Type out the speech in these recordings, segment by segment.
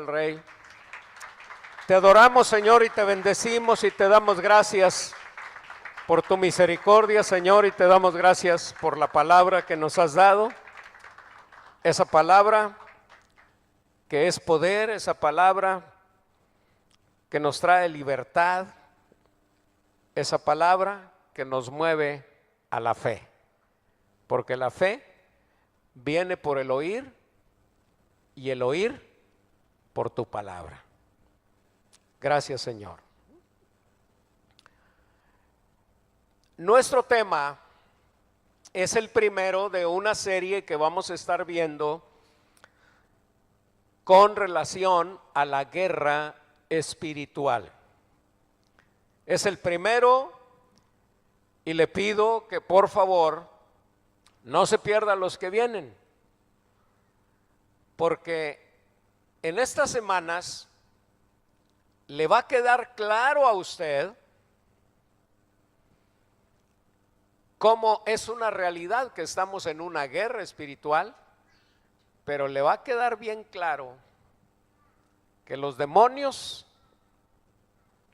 Rey. Te adoramos, Señor, y te bendecimos y te damos gracias por tu misericordia, Señor, y te damos gracias por la palabra que nos has dado, esa palabra que es poder, esa palabra que nos trae libertad, esa palabra que nos mueve a la fe, porque la fe viene por el oír y el oír por tu palabra. Gracias, Señor. Nuestro tema es el primero de una serie que vamos a estar viendo con relación a la guerra espiritual. Es el primero y le pido que por favor no se pierdan los que vienen, porque en estas semanas le va a quedar claro a usted cómo es una realidad que estamos en una guerra espiritual, pero le va a quedar bien claro que los demonios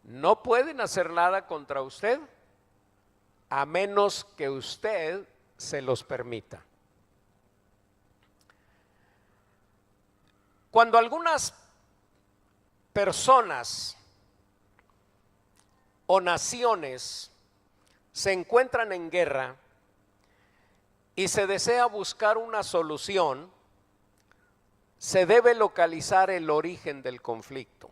no pueden hacer nada contra usted a menos que usted se los permita. Cuando algunas personas o naciones se encuentran en guerra y se desea buscar una solución, se debe localizar el origen del conflicto.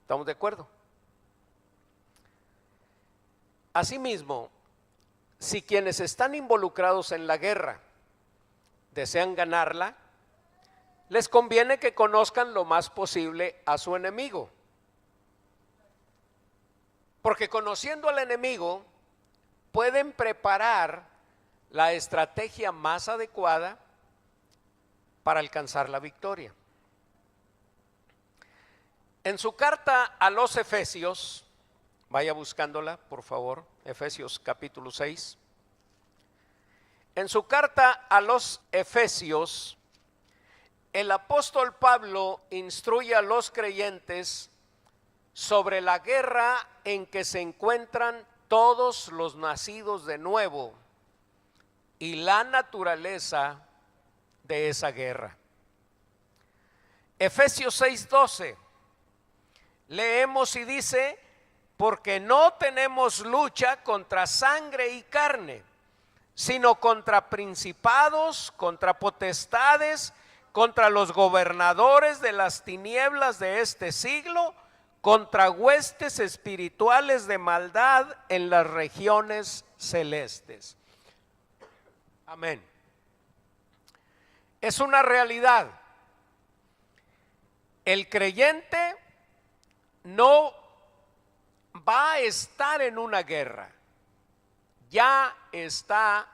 ¿Estamos de acuerdo? Asimismo, si quienes están involucrados en la guerra desean ganarla, les conviene que conozcan lo más posible a su enemigo. Porque conociendo al enemigo, pueden preparar la estrategia más adecuada para alcanzar la victoria. En su carta a los Efesios, vaya buscándola por favor, Efesios capítulo 6. En su carta a los Efesios, el apóstol Pablo instruye a los creyentes sobre la guerra en que se encuentran todos los nacidos de nuevo y la naturaleza de esa guerra. Efesios 6:12, leemos y dice: porque no tenemos lucha contra sangre y carne, sino contra principados, contra potestades, contra los gobernadores de las tinieblas de este siglo, contra huestes espirituales de maldad en las regiones celestes. Amén. Es una realidad. El creyente no va a estar en una guerra, ya está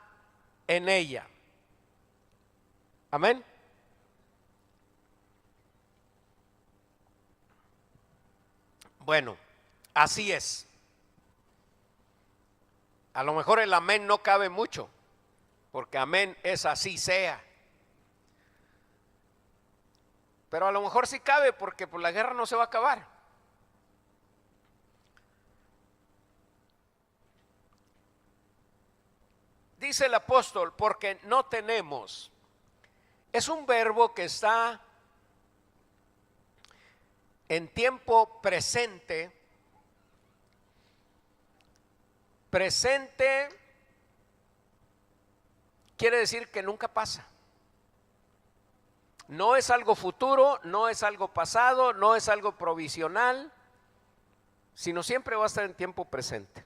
en ella. Amén. Bueno, así es. A lo mejor el amén no cabe mucho, porque amén es así sea. Pero a lo mejor sí cabe, porque pues la guerra no se va a acabar. Dice el apóstol, porque no tenemos. Es un verbo que está en tiempo presente. Presente quiere decir que nunca pasa. No es algo futuro, no es algo pasado, no es algo provisional, sino siempre va a estar en tiempo presente.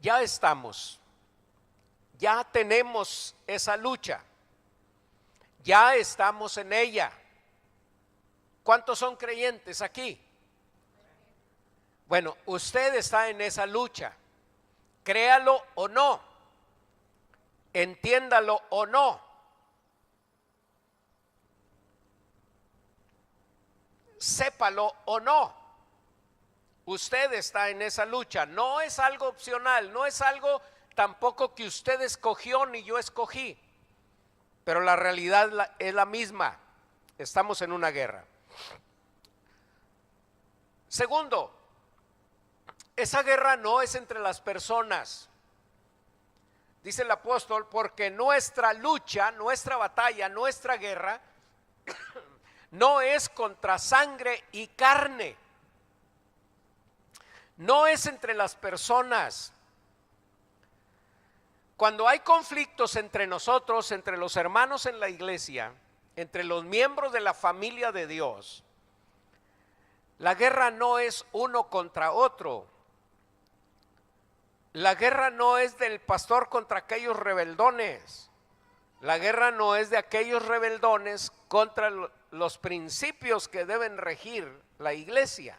Ya estamos, ya tenemos esa lucha, ya estamos en ella. ¿Cuántos son creyentes aquí? Bueno, usted está en esa lucha, créalo o no, entiéndalo o no, sépalo o no, usted está en esa lucha. No es algo opcional, no es algo tampoco que usted escogió ni yo escogí, pero la realidad es la misma. Estamos en una guerra. Segundo, esa guerra no es entre las personas. Dice el apóstol, porque nuestra lucha, nuestra batalla, nuestra guerra no es contra sangre y carne. No es entre las personas. Cuando hay conflictos entre nosotros, entre los hermanos en la iglesia, entre los miembros de la familia de Dios, la guerra no es uno contra otro. La guerra no es del pastor contra aquellos rebeldones. La guerra no es de aquellos rebeldones contra los principios que deben regir la iglesia.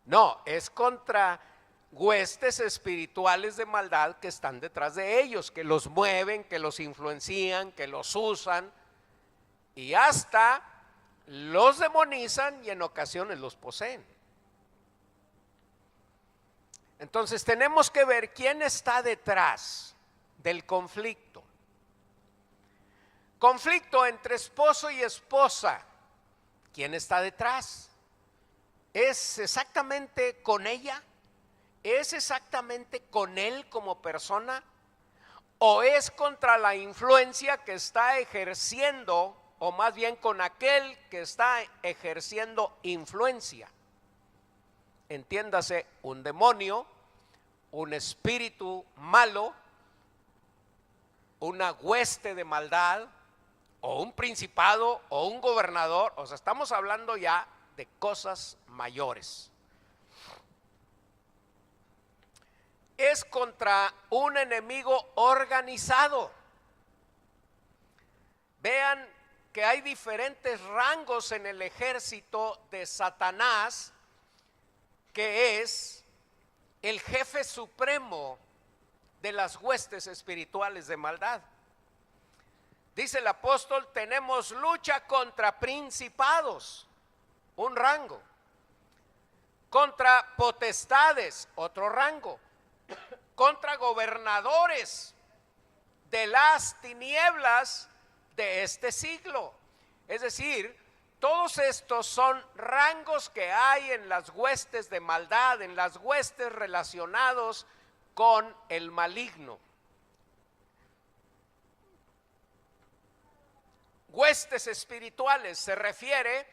No, es contra huestes espirituales de maldad que están detrás de ellos, que los mueven, que los influencian, que los usan y hasta los demonizan y en ocasiones los poseen. Entonces tenemos que ver quién está detrás del conflicto. Conflicto entre esposo y esposa. ¿Quién está detrás? ¿Es exactamente con ella? ¿Es exactamente con él como persona? ¿O es contra la influencia que está ejerciendo, o más bien con aquel que está ejerciendo influencia? Entiéndase, un demonio, un espíritu malo, una hueste de maldad, o un principado, o un gobernador. O sea, estamos hablando ya de cosas mayores. Es contra un enemigo organizado. Vean que hay diferentes rangos en el ejército de Satanás, que es el jefe supremo de las huestes espirituales de maldad. Dice el apóstol, tenemos lucha contra principados, un rango, contra potestades, otro rango, contra gobernadores de las tinieblas de este siglo. Es decir, todos estos son rangos que hay en las huestes de maldad, en las huestes relacionados con el maligno. Huestes espirituales se refiere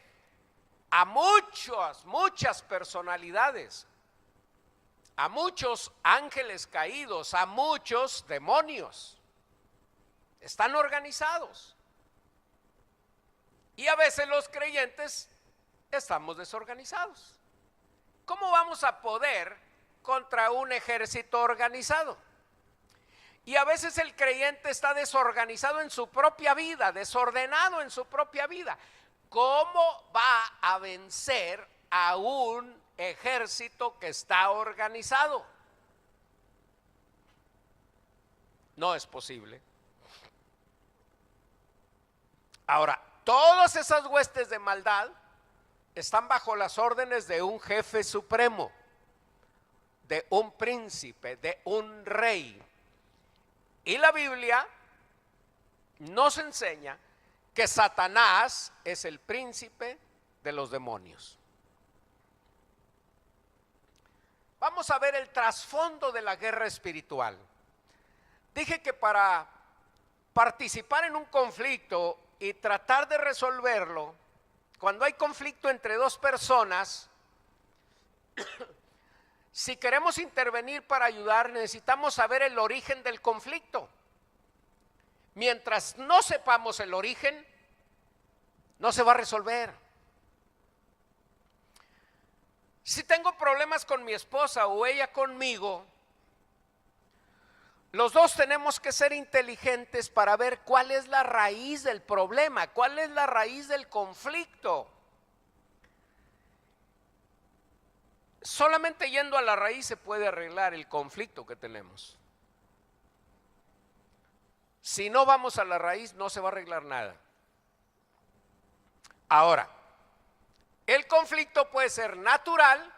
a muchas personalidades, a muchos ángeles caídos, a muchos demonios. Están organizados. Y a veces los creyentes estamos desorganizados. ¿Cómo vamos a poder contra un ejército organizado? Y a veces el creyente está desorganizado en su propia vida, desordenado en su propia vida. ¿Cómo va a vencer a un ejército que está organizado? No es posible. Ahora, todas esas huestes de maldad están bajo las órdenes de un jefe supremo, de un príncipe, de un rey. Y la Biblia nos enseña que Satanás es el príncipe de los demonios. Vamos a ver el trasfondo de la guerra espiritual. Dije que para participar en un conflicto y tratar de resolverlo, cuando hay conflicto entre dos personas, si queremos intervenir para ayudar, necesitamos saber el origen del conflicto. Mientras no sepamos el origen, no se va a resolver. Si tengo problemas con mi esposa o ella conmigo, los dos tenemos que ser inteligentes para ver cuál es la raíz del problema, cuál es la raíz del conflicto. Solamente yendo a la raíz se puede arreglar el conflicto que tenemos. Si no vamos a la raíz, no se va a arreglar nada. Ahora, el conflicto puede ser natural,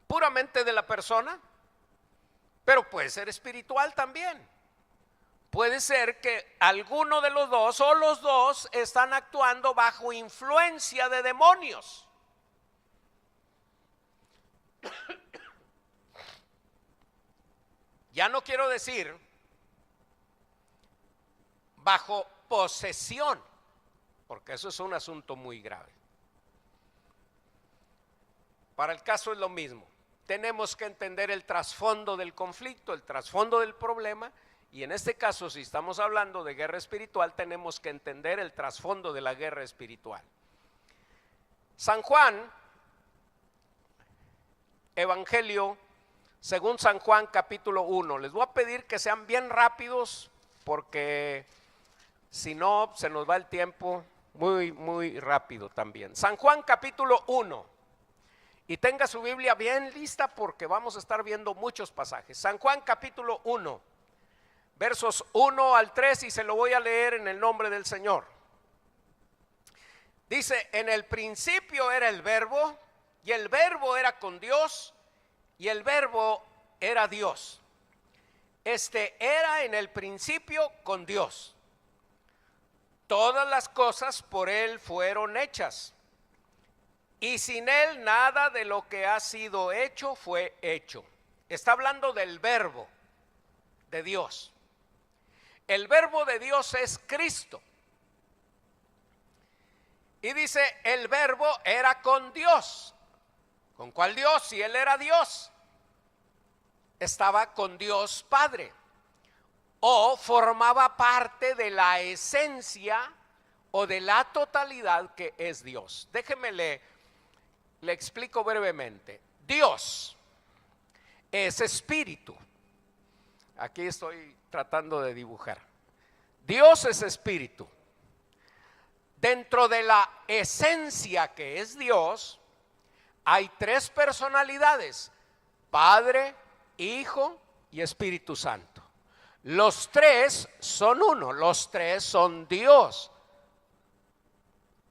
puramente de la persona, pero puede ser espiritual también. puede ser que alguno de los dos o los dos están actuando bajo influencia de demonios. Ya no quiero decir bajo posesión, porque eso es un asunto muy grave. Para el caso es lo mismo. Tenemos que entender el trasfondo del conflicto, el trasfondo del problema, y en este caso, si estamos hablando de guerra espiritual, tenemos que entender el trasfondo de la guerra espiritual. San Juan, Evangelio según San Juan capítulo 1. Les voy a pedir que sean bien rápidos porque si no se nos va el tiempo muy rápido también. San Juan capítulo 1. Y tenga su Biblia bien lista porque vamos a estar viendo muchos pasajes. San Juan capítulo 1, versos 1 al 3, y se lo voy a leer en el nombre del Señor. Dice: en el principio era el Verbo, y el Verbo era con Dios, y el Verbo era Dios. Este era en el principio con Dios. Todas las cosas por Él fueron hechas, y sin Él nada de lo que ha sido hecho fue hecho. Está hablando del Verbo de Dios. El Verbo de Dios es Cristo. Y dice, el Verbo era con Dios. ¿Con cuál Dios? Si Él era Dios. Estaba con Dios Padre, o formaba parte de la esencia o de la totalidad que es Dios. Déjeme le explico brevemente. Dios es espíritu. Aquí estoy tratando de dibujar. Dios es espíritu. Dentro de la esencia que es Dios, hay tres personalidades: Padre, Hijo y Espíritu Santo. Los tres son uno, los tres son Dios,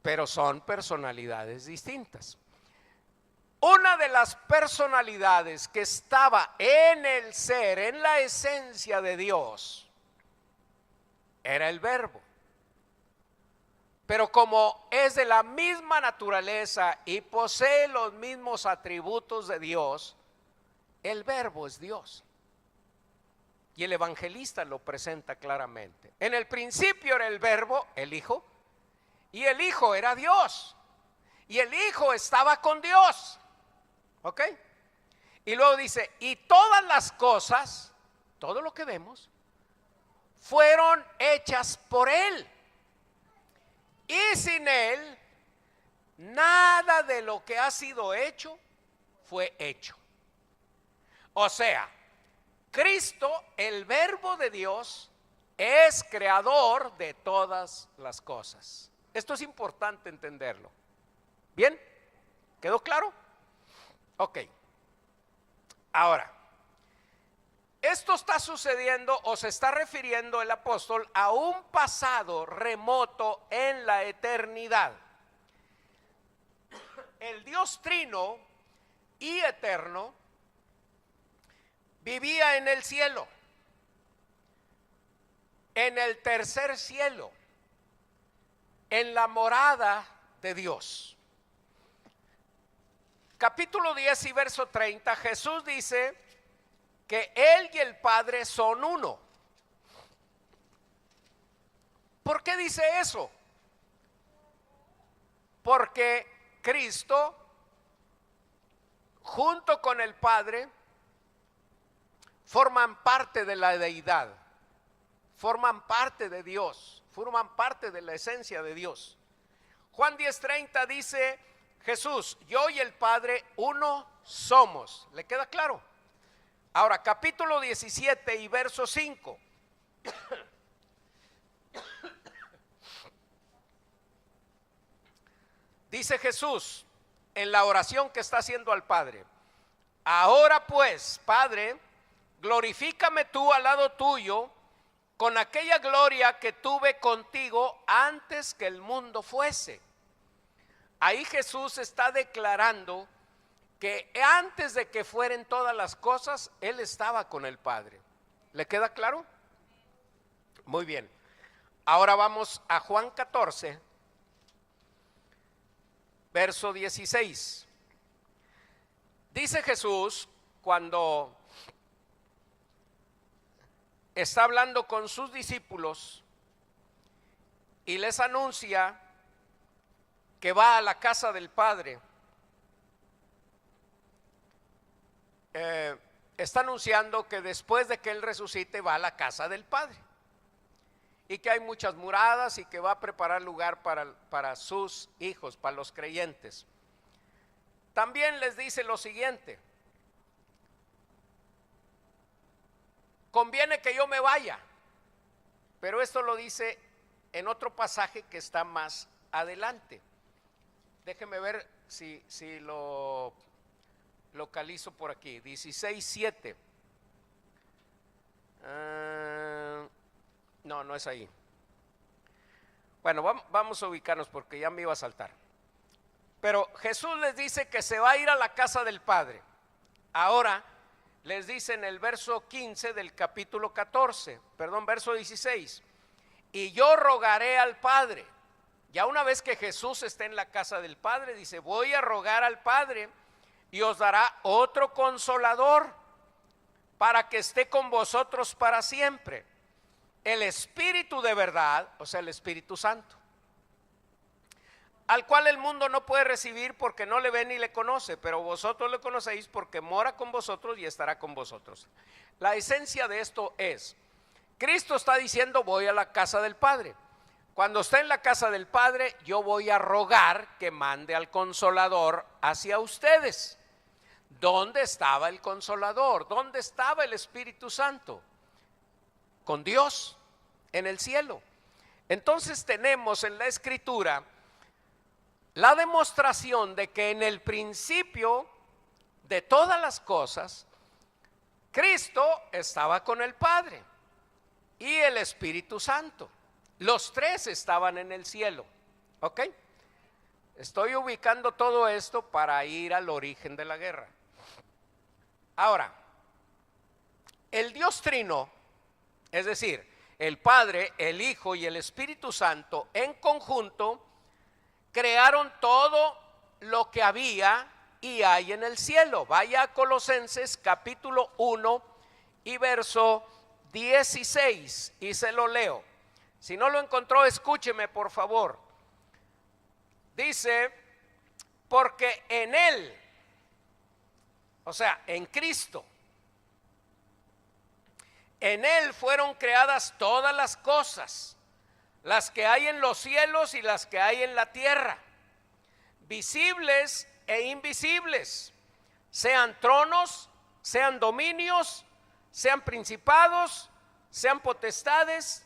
pero son personalidades distintas. Una de las personalidades que estaba en el ser, en la esencia de Dios, era el Verbo. Pero como es de la misma naturaleza y posee los mismos atributos de Dios, el Verbo es Dios. Y el evangelista lo presenta claramente. En el principio era el Verbo, el Hijo, y el Hijo era Dios, y el Hijo estaba con Dios. ¿Ok? Y luego dice, y todas las cosas, todo lo que vemos, fueron hechas por Él. Y sin Él, nada de lo que ha sido hecho fue hecho. O sea, Cristo, el Verbo de Dios, es creador de todas las cosas. Esto es importante entenderlo. ¿Bien? ¿Quedó claro? Ok. Ahora, esto está sucediendo o se está refiriendo el apóstol a un pasado remoto en la eternidad. El Dios trino y eterno vivía en el cielo, en el tercer cielo, en la morada de Dios. Capítulo 10 y verso 30, Jesús dice que Él y el Padre son uno. ¿Por qué dice eso? Porque Cristo, junto con el Padre, forman parte de la deidad, forman parte de Dios, forman parte de la esencia de Dios. Juan 10:30 dice Jesús, yo y el Padre uno somos. ¿Le queda claro? Ahora, capítulo 17 y verso 5. Dice Jesús en la oración que está haciendo al Padre: ahora pues, Padre, glorifícame tú al lado tuyo con aquella gloria que tuve contigo antes que el mundo fuese. Ahí Jesús está declarando que antes de que fueran todas las cosas, Él estaba con el Padre. ¿Le queda claro? Muy bien. Ahora vamos a Juan 14, verso 16. Dice Jesús cuando está hablando con sus discípulos y les anuncia que va a la casa del Padre. Está anunciando que después de que Él resucite va a la casa del Padre y que hay muchas moradas y que va a preparar lugar para sus hijos, para los creyentes. También les dice lo siguiente: conviene que yo me vaya, pero esto lo dice en otro pasaje que está más adelante. Déjeme ver si lo localizo por aquí. 16:7. No es ahí. Bueno, vamos a ubicarnos porque ya me iba a saltar. Pero Jesús les dice que se va a ir a la casa del Padre. Ahora les dice en el verso 15 del capítulo 14, verso 16: y yo rogaré al Padre. Ya una vez que Jesús esté en la casa del Padre, dice: voy a rogar al Padre y os dará otro consolador para que esté con vosotros para siempre, el Espíritu de verdad, o sea, el Espíritu Santo, al cual el mundo no puede recibir porque no le ve ni le conoce, pero vosotros le conocéis porque mora con vosotros y estará con vosotros. La esencia de esto es: Cristo está diciendo: voy a la casa del Padre. Cuando está en la casa del Padre, yo voy a rogar que mande al Consolador hacia ustedes. ¿Dónde estaba el Consolador? ¿Dónde estaba el Espíritu Santo? Con Dios, en el cielo. Entonces tenemos en la Escritura la demostración de que en el principio de todas las cosas, Cristo estaba con el Padre y el Espíritu Santo. Los tres estaban en el cielo. ¿Ok? Estoy ubicando todo esto para ir al origen de la guerra. Ahora, el Dios Trino, es decir, el Padre, el Hijo y el Espíritu Santo en conjunto, crearon todo lo que había y hay en el cielo. Vaya a Colosenses capítulo 1 y verso 16 y se lo leo. Si no lo encontró, escúcheme por favor. Dice: porque en Él, o sea, en Cristo, en Él fueron creadas todas las cosas, las que hay en los cielos y las que hay en la tierra, visibles e invisibles, sean tronos, sean dominios, sean principados, sean potestades.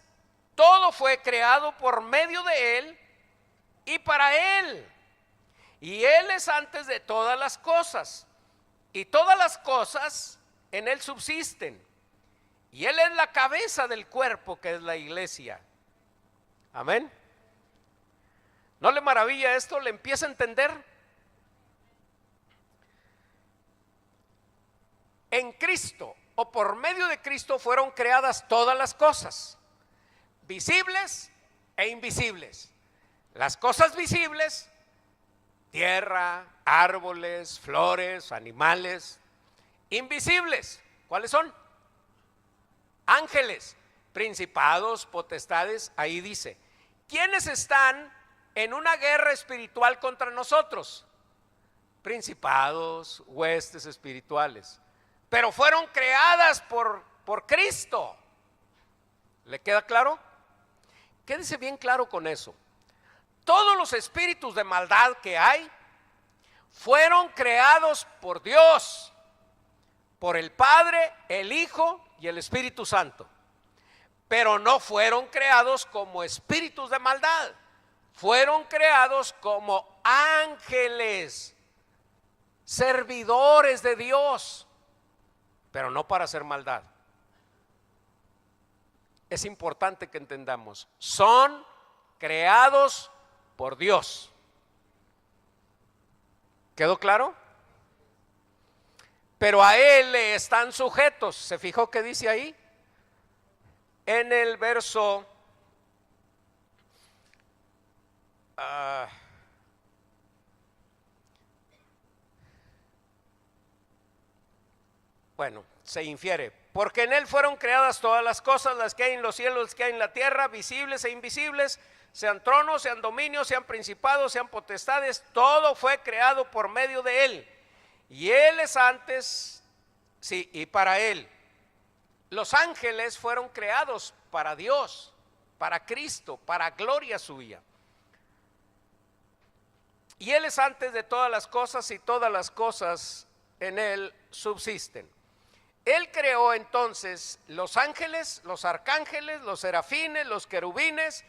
Todo fue creado por medio de Él y para Él. Y Él es antes de todas las cosas, y todas las cosas en Él subsisten. Y Él es la cabeza del cuerpo, que es la iglesia. Amén. ¿No le maravilla esto? ¿Le empieza a entender? En Cristo, o por medio de Cristo, fueron creadas todas las cosas, visibles e invisibles. Las cosas visibles: tierra, árboles, flores, animales. Invisibles, ¿cuáles son? Ángeles, principados, potestades. Ahí dice: ¿quiénes están en una guerra espiritual contra nosotros? Principados, huestes espirituales, pero fueron creadas por Cristo. ¿Le queda claro? Quédese bien claro con eso. Todos los espíritus de maldad que hay fueron creados por Dios, por el Padre, el Hijo y el Espíritu Santo, pero no fueron creados como espíritus de maldad. Fueron creados como ángeles, servidores de Dios, pero no para hacer maldad. Es importante que entendamos: son creados por Dios. ¿Quedó claro? Pero a Él le están sujetos. ¿Se fijó que dice ahí? en el verso bueno, se infiere, porque en él fueron creadas todas las cosas, las que hay en los cielos, las que hay en la tierra, visibles e invisibles, sean tronos, sean dominios, sean principados, sean potestades, todo fue creado por medio de él. Y él es antes, sí, y para él. Los ángeles fueron creados para Dios, para Cristo, para gloria suya. Y él es antes de todas las cosas y todas las cosas en él subsisten. Él creó entonces los ángeles, los arcángeles, los serafines, los querubines,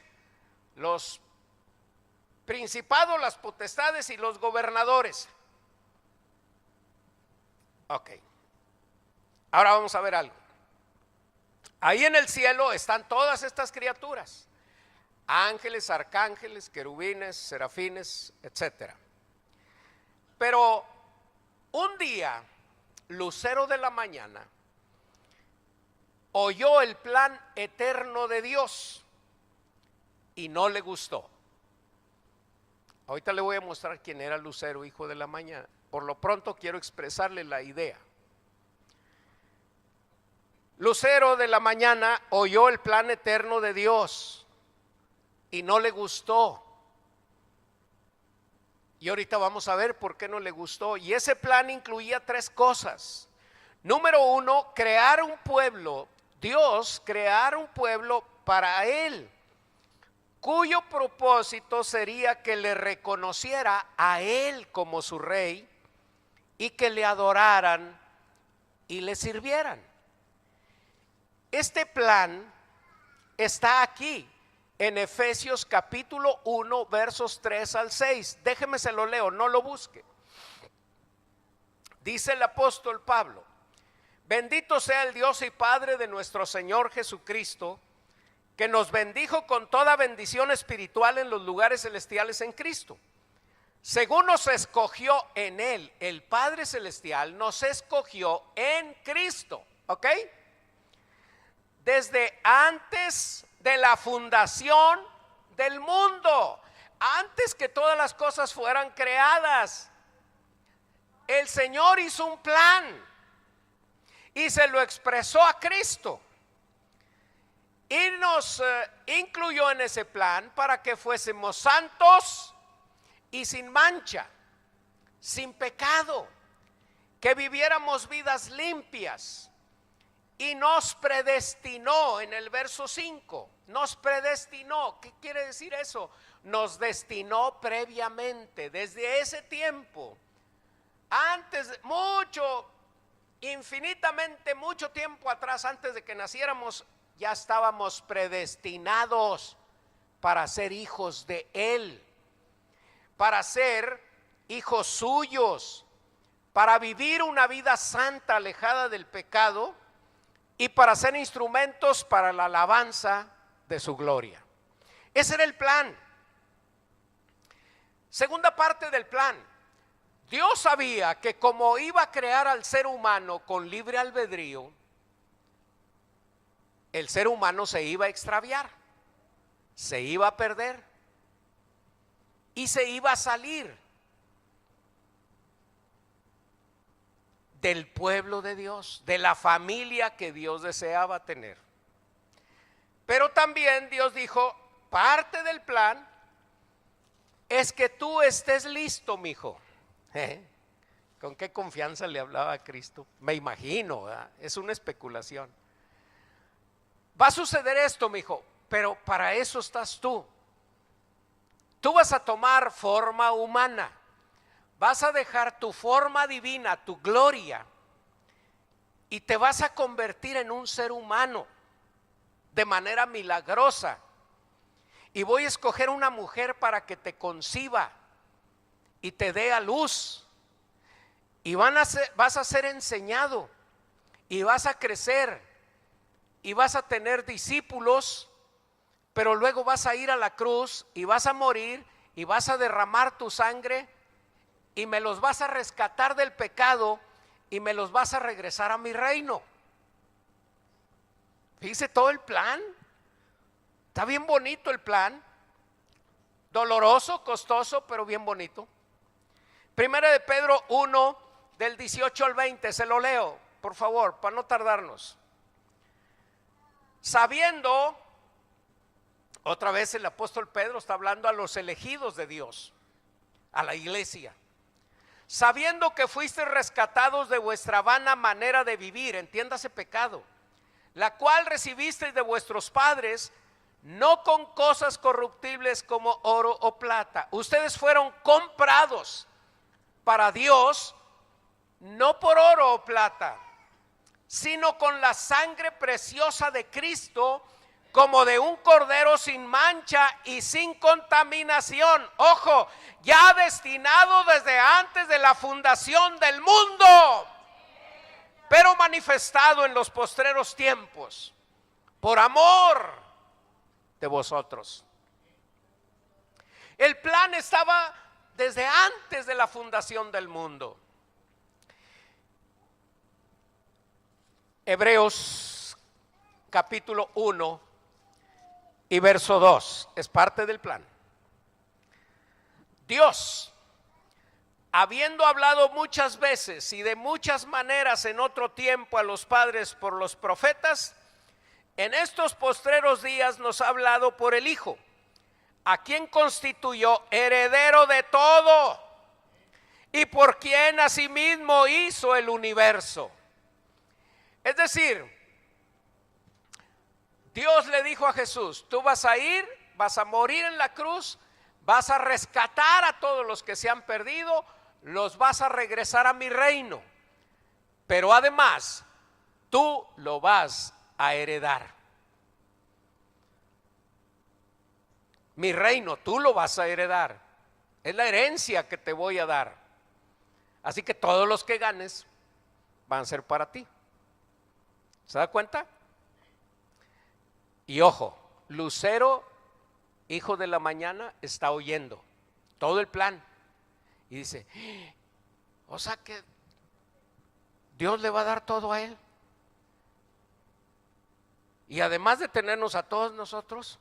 los principados, las potestades y los gobernadores. Ok. Ahora vamos a ver algo. Ahí en el cielo están todas estas criaturas: ángeles, arcángeles, querubines, serafines, etcétera. Pero un día, lucero de la mañana, oyó el plan eterno de Dios y no le gustó. Ahorita le voy a mostrar quién era Lucero, hijo de la mañana. Por lo pronto quiero expresarle la idea. Lucero de la mañana oyó el plan eterno de Dios y no le gustó. Y ahorita vamos a ver por qué no le gustó. Y ese plan incluía tres cosas. Número uno, crear un pueblo. Dios crear un pueblo para él, cuyo propósito sería que le reconociera a él como su rey y que le adoraran y le sirvieran. Este plan está aquí en Efesios capítulo 1 versos 3 al 6. Déjeme se lo leo, no lo busque. Dice el apóstol Pablo: bendito sea el Dios y Padre de nuestro Señor Jesucristo, que nos bendijo con toda bendición espiritual en los lugares celestiales en Cristo, según nos escogió en él. El Padre celestial nos escogió en Cristo, ¿ok? Desde antes de la fundación del mundo, antes que todas las cosas fueran creadas, el Señor hizo un plan y se lo expresó a Cristo y nos incluyó en ese plan para que fuésemos santos y sin mancha, sin pecado, que viviéramos vidas limpias. Y nos predestinó, en el verso 5, nos predestinó. ¿Qué quiere decir eso? Nos destinó previamente, desde ese tiempo, antes, mucho, infinitamente mucho tiempo atrás, antes de que naciéramos, ya estábamos predestinados para ser hijos de él, para ser hijos suyos, para vivir una vida santa, alejada del pecado, y para ser instrumentos para la alabanza de su gloria. Ese era el plan. Segunda parte del plan: Dios sabía que como iba a crear al ser humano con libre albedrío, el ser humano se iba a extraviar, se iba a perder y se iba a salir del pueblo de Dios, de la familia que Dios deseaba tener. Pero también Dios dijo: parte del plan es que tú estés listo, mijo. ¿Con qué confianza le hablaba a Cristo? Me imagino, ¿verdad? Es una especulación. Va a suceder esto, mijo, pero para eso estás tú. Tú vas a tomar forma humana. Vas a dejar tu forma divina, tu gloria, y te vas a convertir en un ser humano de manera milagrosa. Y voy a escoger una mujer para que te conciba y te dé a luz. Y vas a ser enseñado y vas a crecer y vas a tener discípulos, pero luego vas a ir a la cruz y vas a morir y vas a derramar tu sangre y me los vas a rescatar del pecado y me los vas a regresar a mi reino. Fíjese todo el plan. Está bien bonito el plan. Doloroso, costoso, pero bien bonito. Primera de Pedro 1, del 18 al 20, se lo leo, por favor, para no tardarnos. Sabiendo, otra vez el apóstol Pedro está hablando a los elegidos de Dios, a la iglesia. Sabiendo que fuisteis rescatados de vuestra vana manera de vivir, entiéndase pecado, la cual recibisteis de vuestros padres, no con cosas corruptibles como oro o plata. Ustedes fueron comprados para Dios, no por oro o plata, sino con la sangre preciosa de Cristo, como de un cordero sin mancha y sin contaminación. Ojo, ya destinado desde antes de la fundación del mundo, pero manifestado en los postreros tiempos, por amor de vosotros. El plan estaba desde antes de la fundación del mundo. Hebreos capítulo 1 y verso 2 es parte del plan. Dios, habiendo hablado muchas veces y de muchas maneras en otro tiempo a los padres por los profetas, en estos postreros días nos ha hablado por el Hijo, a quien constituyó heredero de todo y por quien asimismo hizo el universo. Es decir, Dios le dijo a Jesús: tú vas a ir, vas a morir en la cruz, vas a rescatar a todos los que se han perdido, los vas a regresar a mi reino, pero además tú lo vas a heredar. Mi reino, tú lo vas a heredar. Es la herencia que te voy a dar. Así que todos los que ganes van a ser para ti. ¿Se da cuenta? Y ojo, Lucero, hijo de la mañana, está oyendo todo el plan. Y dice: o sea que Dios le va a dar todo a él. Y además de tenernos a todos nosotros,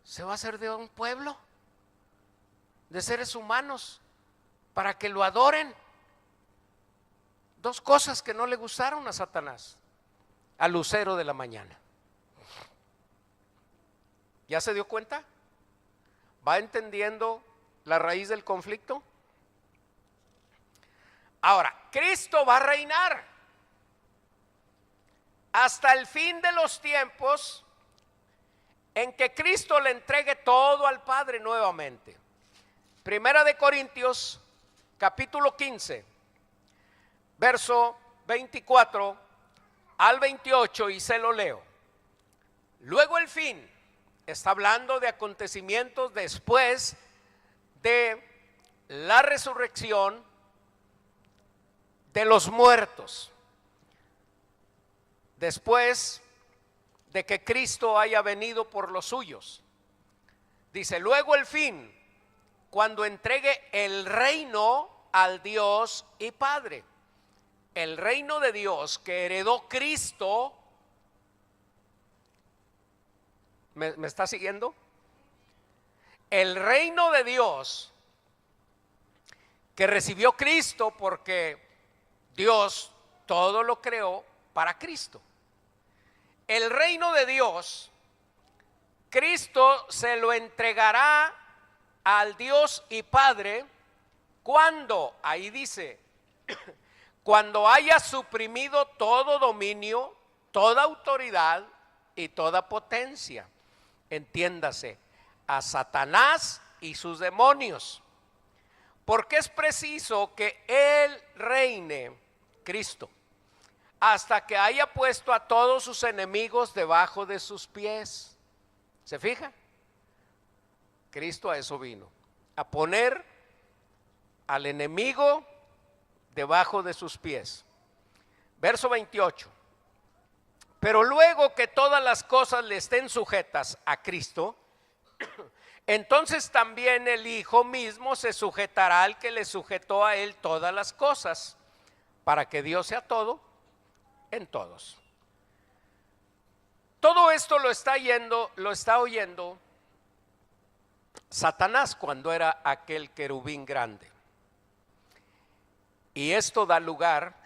se va a hacer de un pueblo de seres humanos para que lo adoren. Dos cosas que no le gustaron a Satanás, al lucero de la mañana. ¿Ya se dio cuenta? ¿Va entendiendo la raíz del conflicto? Ahora, Cristo va a reinar hasta el fin de los tiempos, en que Cristo le entregue todo al Padre nuevamente. Primera de Corintios capítulo 15, verso 24 al 28, y se lo leo. Luego el fin, está hablando de acontecimientos después de la resurrección de los muertos, después de que Cristo haya venido por los suyos. Dice: luego el fin, cuando entregue el reino al Dios y Padre. El reino de Dios que heredó Cristo. ¿Me está siguiendo? El reino de Dios que recibió Cristo, porque Dios todo lo creó para Cristo. El reino de Dios, Cristo se lo entregará al Dios y Padre cuando, ahí dice, cuando haya suprimido todo dominio, toda autoridad y toda potencia. Entiéndase, a Satanás y sus demonios. Porque es preciso que Él reine, Cristo, hasta que haya puesto a todos sus enemigos debajo de sus pies. ¿Se fija? Cristo a eso vino, a poner al enemigo debajo de sus pies. Verso 28. Pero luego que todas las cosas le estén sujetas a Cristo, entonces también el Hijo mismo se sujetará al que le sujetó a él todas las cosas, para que Dios sea todo en todos. Todo esto lo está oyendo Satanás cuando era aquel querubín grande. Y esto da lugar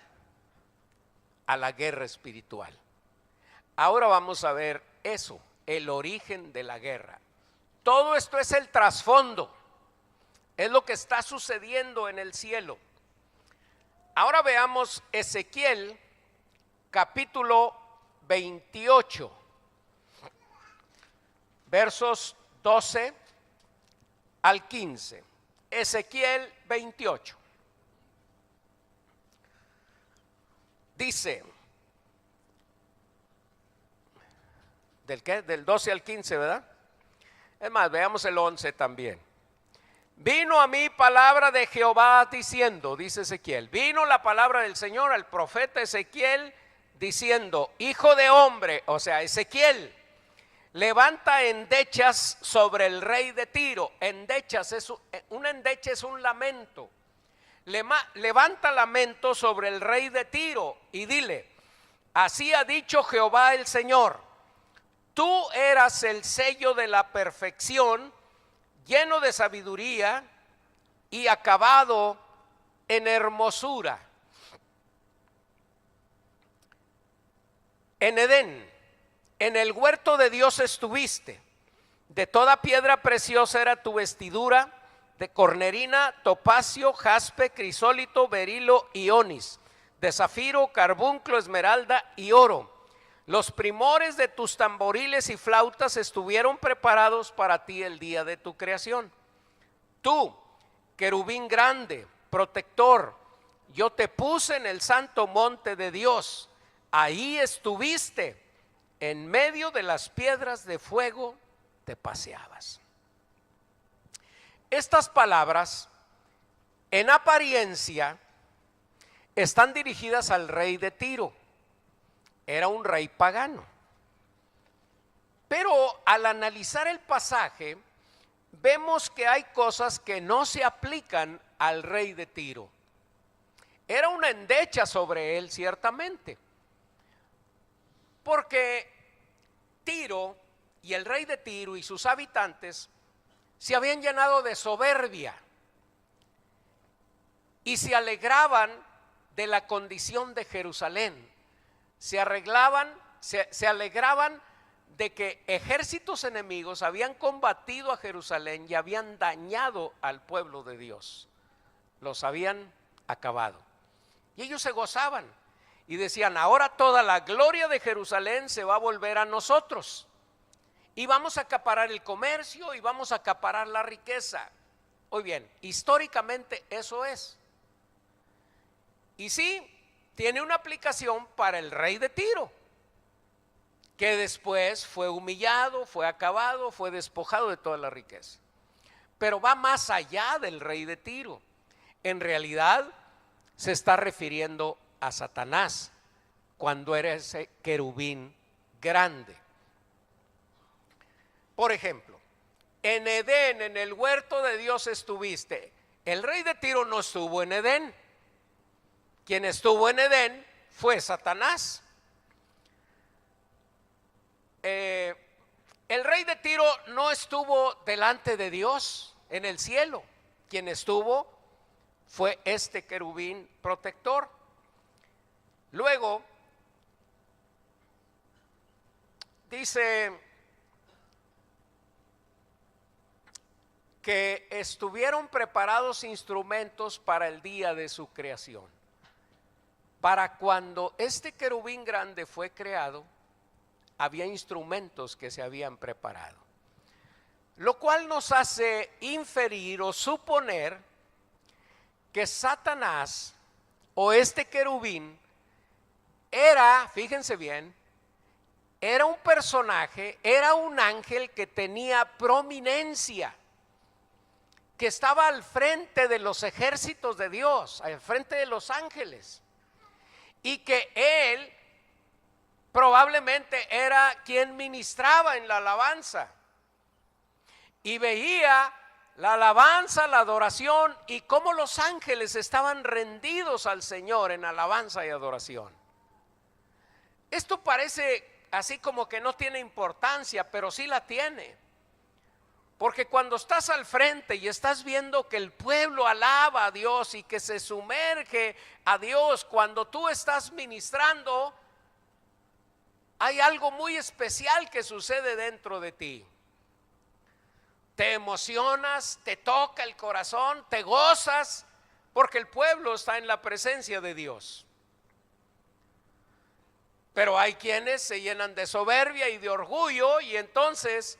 a la guerra espiritual. Ahora vamos a ver eso, el origen de la guerra. Todo esto es el trasfondo, es lo que está sucediendo en el cielo. Ahora veamos Ezequiel capítulo 28, versos 12 al 15. Ezequiel 28. Dice, ¿del qué? Del 12 al 15, ¿verdad? Es más, veamos el 11 también. Vino a mí palabra de Jehová diciendo, dice Ezequiel, vino la palabra del Señor al profeta Ezequiel diciendo, hijo de hombre, o sea, Ezequiel, levanta endechas sobre el rey de Tiro. Endechas una endecha es un lamento. Levanta lamento sobre el rey de Tiro y dile, así ha dicho Jehová el Señor, tú eras el sello de la perfección, lleno de sabiduría y acabado en hermosura. En Edén, en el huerto de Dios estuviste, de toda piedra preciosa era tu vestidura, de cornerina, topacio, jaspe, crisólito, berilo y onis, de zafiro, carbunclo, esmeralda y oro. Los primores de tus tamboriles y flautas estuvieron preparados para ti el día de tu creación. Tú, querubín grande, protector, yo te puse en el santo monte de Dios. Ahí estuviste, en medio de las piedras de fuego te paseabas. Estas palabras, en apariencia, están dirigidas al rey de Tiro. Era un rey pagano. Pero al analizar el pasaje, vemos que hay cosas que no se aplican al rey de Tiro. Era una endecha sobre él, ciertamente, porque Tiro y el rey de Tiro y sus habitantes se habían llenado de soberbia y se alegraban de la condición de Jerusalén. Se alegraban de que ejércitos enemigos habían combatido a Jerusalén y habían dañado al pueblo de Dios. Los habían acabado. Y ellos se gozaban y decían, ahora toda la gloria de Jerusalén se va a volver a nosotros. Y vamos a acaparar el comercio y vamos a acaparar la riqueza. Muy bien, históricamente eso es. Y sí, tiene una aplicación para el rey de Tiro, que después fue humillado, fue acabado, fue despojado de toda la riqueza. Pero va más allá del rey de Tiro. En realidad se está refiriendo a Satanás cuando era ese querubín grande. Por ejemplo, en Edén, en el huerto de Dios estuviste. El rey de Tiro no estuvo en Edén. Quien estuvo en Edén fue Satanás. El rey de Tiro no estuvo delante de Dios en el cielo. Quien estuvo fue este querubín protector. Luego dice que estuvieron preparados instrumentos para el día de su creación. Para cuando este querubín grande fue creado, había instrumentos que se habían preparado. Lo cual nos hace inferir o suponer que Satanás o este querubín era, fíjense bien, era un personaje, era un ángel que tenía prominencia, que estaba al frente de los ejércitos de Dios, al frente de los ángeles, y que él probablemente era quien ministraba en la alabanza y veía la alabanza, la adoración y cómo los ángeles estaban rendidos al Señor en alabanza y adoración. Esto parece así como que no tiene importancia, pero sí la tiene. Porque cuando estás al frente y estás viendo que el pueblo alaba a Dios y que se sumerge a Dios, cuando tú estás ministrando, hay algo muy especial que sucede dentro de ti. Te emocionas, te toca el corazón, te gozas, porque el pueblo está en la presencia de Dios. Pero hay quienes se llenan de soberbia y de orgullo y entonces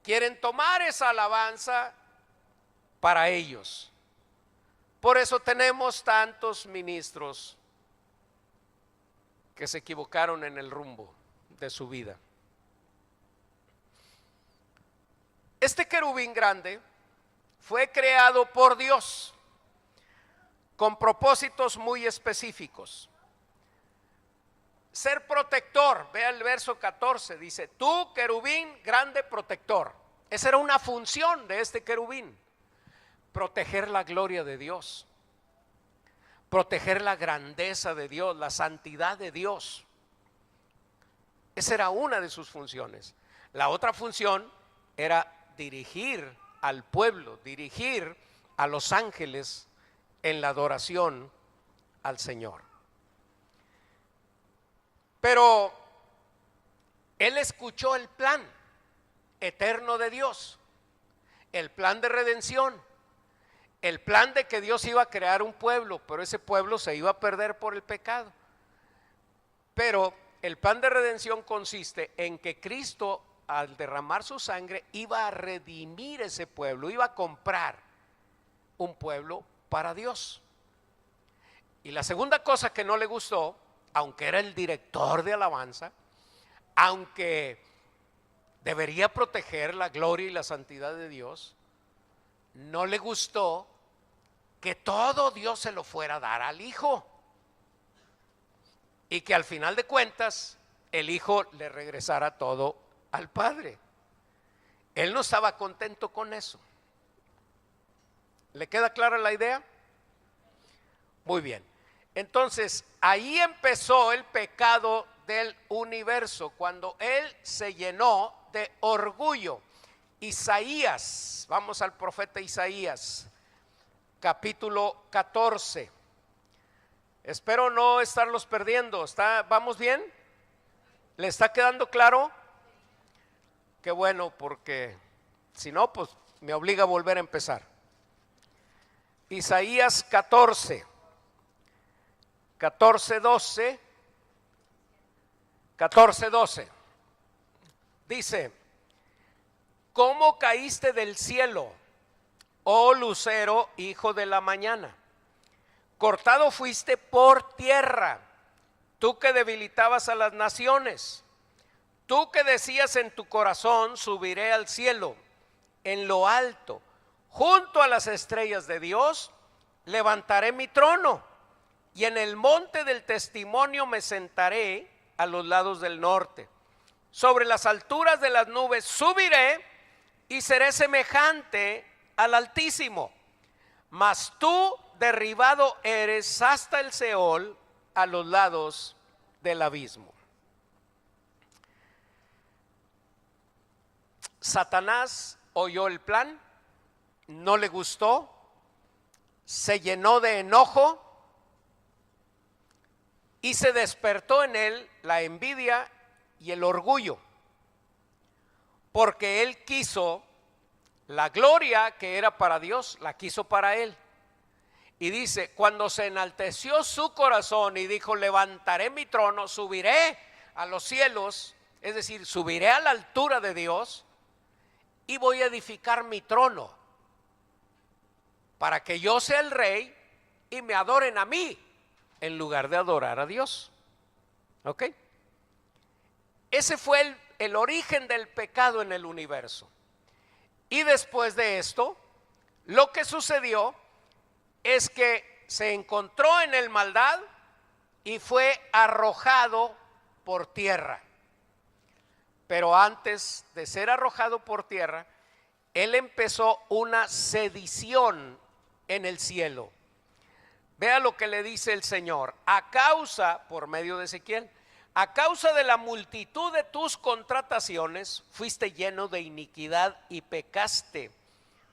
quieren tomar esa alabanza para ellos. Por eso tenemos tantos ministros que se equivocaron en el rumbo de su vida. Este querubín grande fue creado por Dios con propósitos muy específicos. Ser protector, vea el verso 14, dice, tú querubín grande protector. Esa era una función de este querubín, proteger la gloria de Dios, proteger la grandeza de Dios, la santidad de Dios. Esa era una de sus funciones. La otra función era dirigir al pueblo, dirigir a los ángeles en la adoración al Señor. Pero él escuchó el plan eterno de Dios, el plan de redención, el plan de que Dios iba a crear un pueblo, pero ese pueblo se iba a perder por el pecado. Pero el plan de redención consiste en que Cristo, al derramar su sangre, iba a redimir ese pueblo, iba a comprar un pueblo para Dios. Y la segunda cosa que no le gustó, aunque era el director de alabanza, aunque debería proteger la gloria y la santidad de Dios, no le gustó que todo Dios se lo fuera a dar al Hijo y que al final de cuentas el Hijo le regresara todo al Padre. Él no estaba contento con eso. ¿Le queda clara la idea? Muy bien. Entonces, ahí empezó el pecado del universo, cuando él se llenó de orgullo. Isaías, vamos al profeta Isaías, capítulo 14. Espero no estarlos perdiendo. ¿Vamos bien? ¿Le está quedando claro? Qué bueno, porque si no, pues me obliga a volver a empezar. Isaías 14, 12. Dice: ¿cómo caíste del cielo, oh lucero, hijo de la mañana? Cortado fuiste por tierra, tú que debilitabas a las naciones. Tú que decías en tu corazón, subiré al cielo, en lo alto, junto a las estrellas de Dios, levantaré mi trono, y en el monte del testimonio me sentaré a los lados del norte. Sobre las alturas de las nubes subiré y seré semejante al Altísimo. Mas tú derribado eres hasta el Seol, a los lados del abismo. Satanás oyó el plan, no le gustó, se llenó de enojo y se despertó en él la envidia y el orgullo, porque él quiso la gloria que era para Dios, la quiso para él. Y dice, cuando se enalteció su corazón y dijo, levantaré mi trono, subiré a los cielos, es decir, subiré a la altura de Dios y voy a edificar mi trono para que yo sea el rey y me adoren a mí en lugar de adorar a Dios. ¿Ok? Ese fue el origen del pecado en el universo. Y después de esto, lo que sucedió es que se encontró en el maldad y fue arrojado por tierra. Pero antes de ser arrojado por tierra, él empezó una sedición en el cielo. Vea lo que le dice el Señor, a causa, por medio de Ezequiel, A causa de la multitud de tus contrataciones, fuiste lleno de iniquidad y pecaste,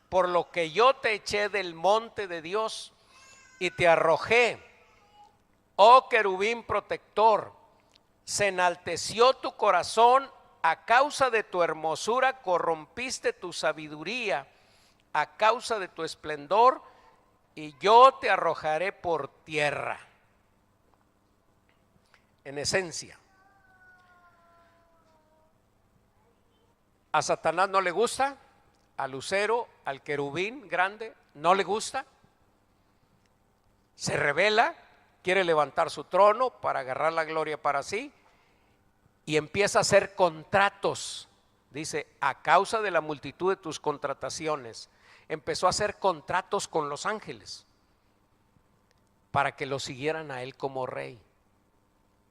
por lo que yo te eché del monte de Dios y te arrojé, oh querubín protector. Se enalteció tu corazón a causa de tu hermosura, corrompiste tu sabiduría a causa de tu esplendor, y yo te arrojaré por tierra. En esencia, a Satanás no le gusta, al lucero, al querubín grande, no le gusta, se rebela, quiere levantar su trono para agarrar la gloria para sí y empieza a hacer contratos. Dice, a causa de la multitud de tus contrataciones, empezó a hacer contratos con los ángeles para que lo siguieran a él como rey,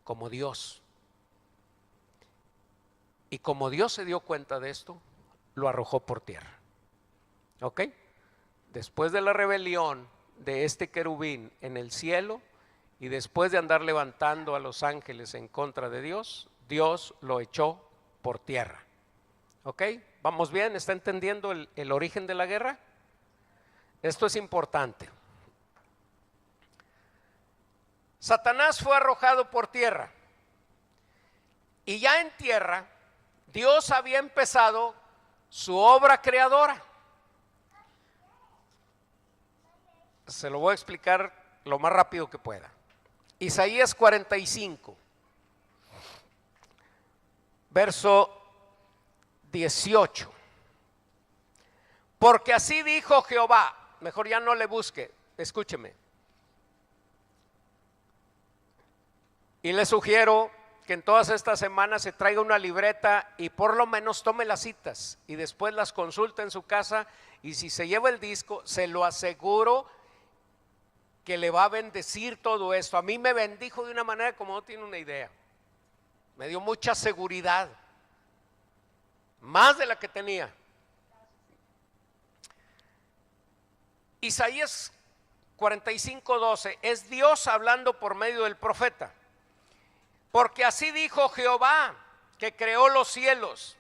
como Dios. Y como Dios se dio cuenta de esto, lo arrojó por tierra. ¿Ok? Después de la rebelión de este querubín en el cielo y después de andar levantando a los ángeles en contra de Dios, Dios lo echó por tierra. ¿Ok? ¿Vamos bien? ¿Está entendiendo el origen de la guerra? Esto es importante. Satanás fue arrojado por tierra y ya en tierra Dios había empezado su obra creadora. Se lo voy a explicar lo más rápido que pueda. Isaías 45, verso 18. Porque así dijo Jehová. Mejor ya no le busque, escúcheme. Y le sugiero que en todas estas semanas se traiga una libreta y por lo menos tome las citas y después las consulte en su casa, y si se lleva el disco, se lo aseguro que le va a bendecir todo esto. A mí me bendijo de una manera como no tiene una idea. Me dio mucha seguridad, más de la que tenía. Isaías 45:12 es Dios hablando por medio del profeta. Porque así dijo Jehová, que creó los cielos.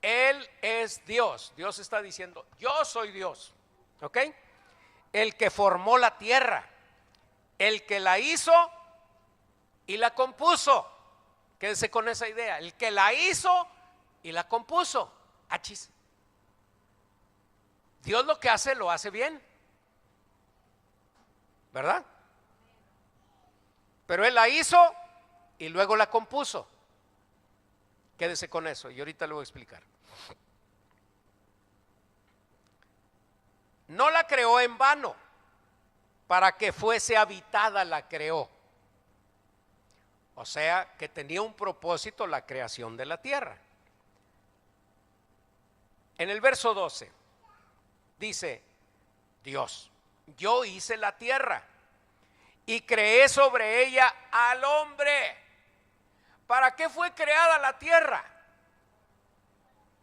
Él es Dios. Dios está diciendo, yo soy Dios. ¿Ok? El que formó la tierra, el que la hizo y la compuso. Quédese con esa idea. El que la hizo y la compuso. Achis. Dios lo que hace, lo hace bien, ¿verdad? Pero Él la hizo y luego la compuso. Quédese con eso y ahorita le voy a explicar. No la creó en vano, para que fuese habitada la creó. O sea, que tenía un propósito la creación de la tierra. En el verso 12 dice Dios, yo hice la tierra y creé sobre ella al hombre. ¿Para qué fue creada la tierra?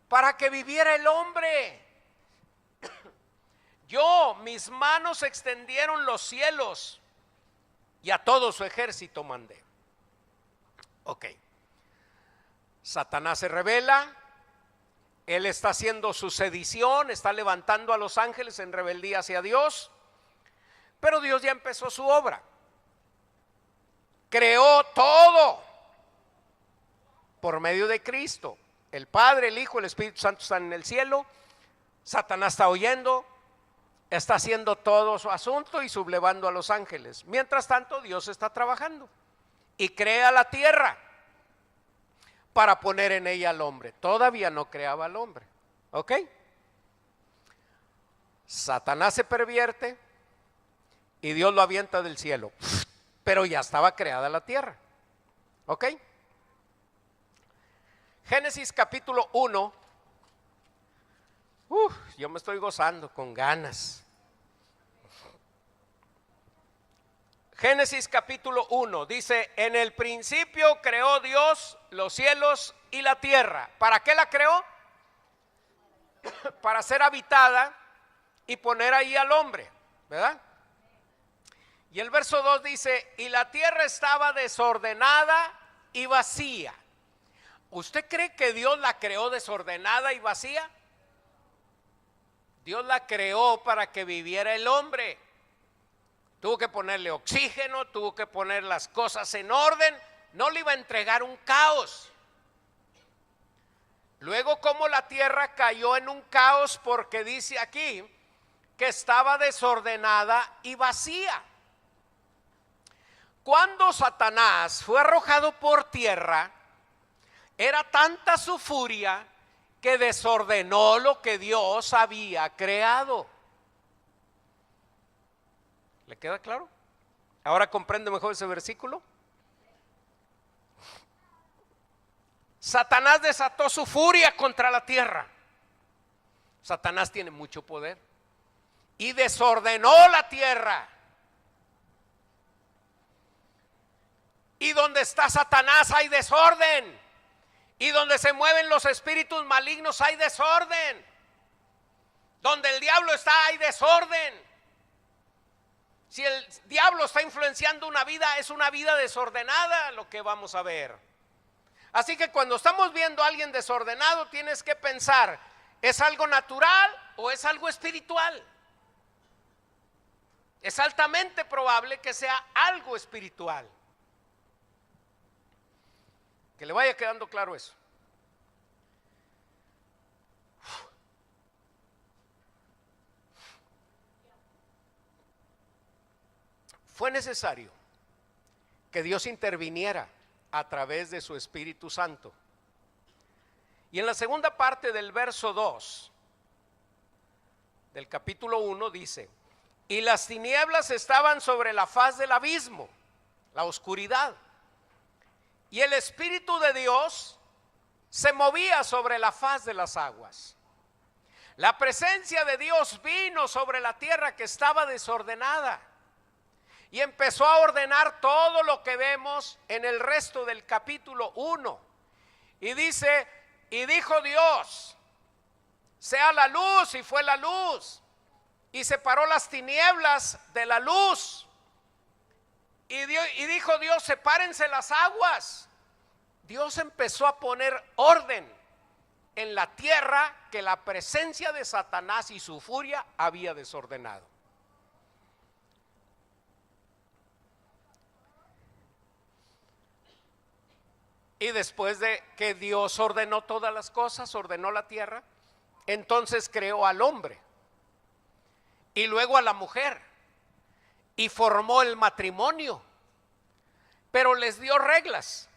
Para que viviera el hombre. Yo, mis manos extendieron los cielos y a todo su ejército mandé. Ok. Satanás se rebela. Él está haciendo su sedición, está levantando a los ángeles en rebeldía hacia Dios. Pero Dios ya empezó su obra. Creó todo por medio de Cristo. El Padre, el Hijo, el Espíritu Santo están en el cielo. Satanás está oyendo, está haciendo todo su asunto y sublevando a los ángeles. Mientras tanto, Dios está trabajando y crea la tierra para poner en ella al hombre. Todavía no creaba al hombre. ¿Ok? Satanás se pervierte y Dios lo avienta del cielo. Pero ya estaba creada la tierra. ¿Ok? Génesis capítulo 1. Yo me estoy gozando con ganas. Génesis capítulo 1 dice, en el principio creó Dios los cielos y la tierra. ¿Para qué la creó? Para ser habitada y poner ahí al hombre, ¿verdad? Y el verso 2 dice, y la tierra estaba desordenada y vacía. ¿Usted cree que Dios la creó desordenada y vacía? Dios la creó para que viviera el hombre. Tuvo que ponerle oxígeno, tuvo que poner las cosas en orden, no le iba a entregar un caos. Luego, como la tierra cayó en un caos, porque dice aquí que estaba desordenada y vacía. Cuando Satanás fue arrojado por tierra, era tanta su furia que desordenó lo que Dios había creado. ¿Le queda claro? ¿Ahora comprende mejor ese versículo? Satanás desató su furia contra la tierra. Satanás tiene mucho poder y desordenó la tierra. Y donde está Satanás hay desorden. Y donde se mueven los espíritus malignos hay desorden. Donde el diablo está hay desorden. Si el diablo está influenciando una vida, es una vida desordenada lo que vamos a ver. Así que cuando estamos viendo a alguien desordenado, tienes que pensar, ¿es algo natural o es algo espiritual? Es altamente probable que sea algo espiritual. Que le vaya quedando claro eso. Fue necesario que Dios interviniera a través de su Espíritu Santo. Y en la segunda parte del verso 2 del capítulo 1 dice: y las tinieblas estaban sobre la faz del abismo, la oscuridad, y el Espíritu de Dios se movía sobre la faz de las aguas. La presencia de Dios vino sobre la tierra que estaba desordenada y empezó a ordenar todo lo que vemos en el resto del capítulo 1. Y dice, y dijo Dios, sea la luz, y fue la luz, y separó las tinieblas de la luz. Y dijo Dios, sepárense las aguas. Dios empezó a poner orden en la tierra que la presencia de Satanás y su furia había desordenado. Y después de que Dios ordenó todas las cosas, ordenó la tierra, entonces creó al hombre y luego a la mujer y formó el matrimonio, pero les dio reglas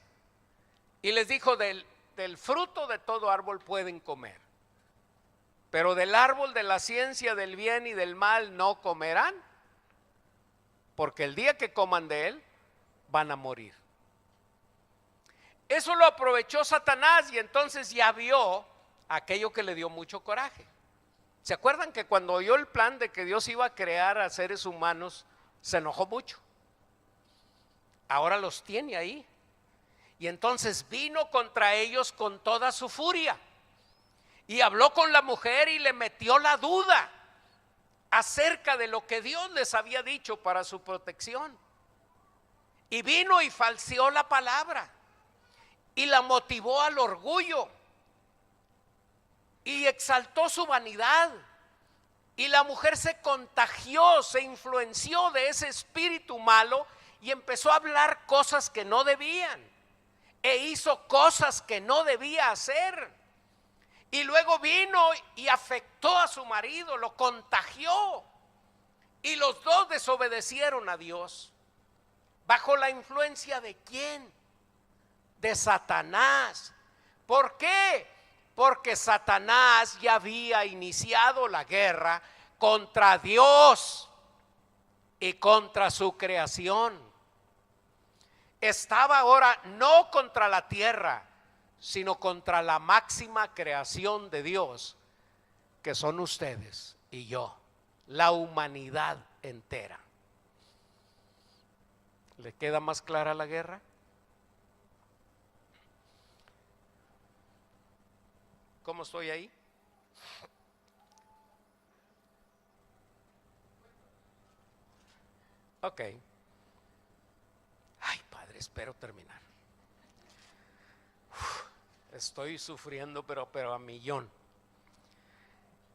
y les dijo, del fruto de todo árbol pueden comer, pero del árbol de la ciencia del bien y del mal no comerán, porque el día que coman de él van a morir. Eso lo aprovechó Satanás y entonces ya vio aquello que le dio mucho coraje. ¿Se acuerdan que cuando oyó el plan de que Dios iba a crear a seres humanos, se enojó mucho? Ahora los tiene ahí. Y entonces vino contra ellos con toda su furia. Y habló con la mujer y le metió la duda acerca de lo que Dios les había dicho para su protección. Y vino y falseó la palabra. Y la motivó al orgullo y exaltó su vanidad, y la mujer se contagió, se influenció de ese espíritu malo y empezó a hablar cosas que no debían e hizo cosas que no debía hacer, y luego vino y afectó a su marido, lo contagió, y los dos desobedecieron a Dios. ¿Bajo la influencia de quién? De Satanás. ¿Por qué? Porque Satanás ya había iniciado la guerra contra Dios y contra su creación. Estaba ahora no contra la tierra, sino contra la máxima creación de Dios, que son ustedes y yo, la humanidad entera. ¿Le queda más clara la guerra? ¿Cómo estoy ahí? Ok. Ay, Padre, espero terminar. Estoy sufriendo, pero a millón.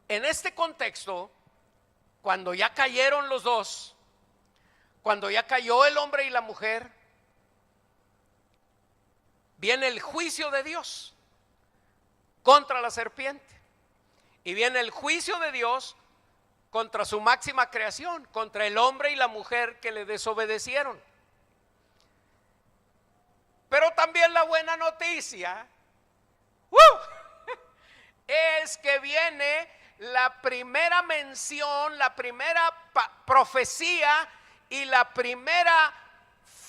En este contexto, cuando ya cayeron los dos, cuando ya cayó el hombre y la mujer, viene el juicio de Dios contra la serpiente. Y viene el juicio de Dios contra su máxima creación, contra el hombre y la mujer que le desobedecieron. Pero también la buena noticia es que viene la primera mención, la primera profecía y la primera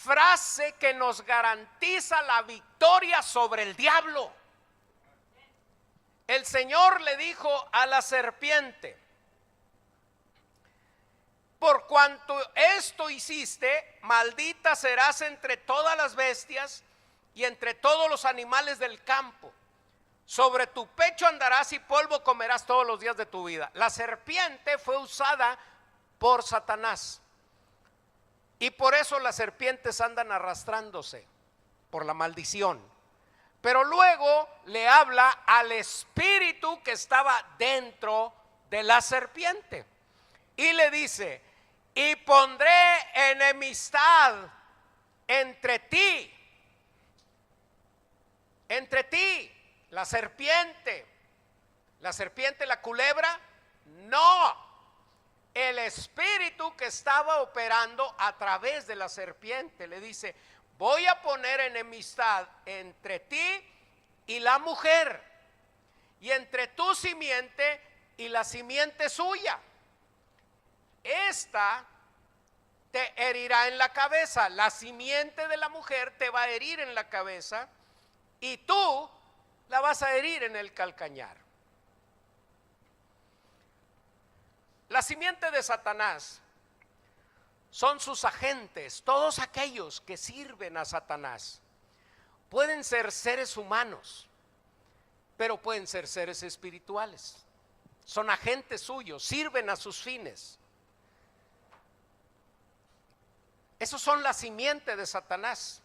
frase que nos garantiza la victoria sobre el diablo. El Señor le dijo a la serpiente: por cuanto esto hiciste, maldita serás entre todas las bestias y entre todos los animales del campo. Sobre tu pecho andarás y polvo comerás todos los días de tu vida. La serpiente fue usada por Satanás. Y por eso las serpientes andan arrastrándose, por la maldición. Pero luego le habla al espíritu que estaba dentro de la serpiente. Y le dice: y pondré enemistad entre ti, la serpiente, la culebra, no, el espíritu que estaba operando a través de la serpiente. Le dice: voy a poner enemistad entre ti y la mujer, y entre tu simiente y la simiente suya. Esta te herirá en la cabeza, la simiente de la mujer te va a herir en la cabeza y tú la vas a herir en el calcañar. La simiente de Satanás son sus agentes, todos aquellos que sirven a Satanás. Pueden ser seres humanos, pero pueden ser seres espirituales. Son agentes suyos, sirven a sus fines. Esos son la simiente de Satanás,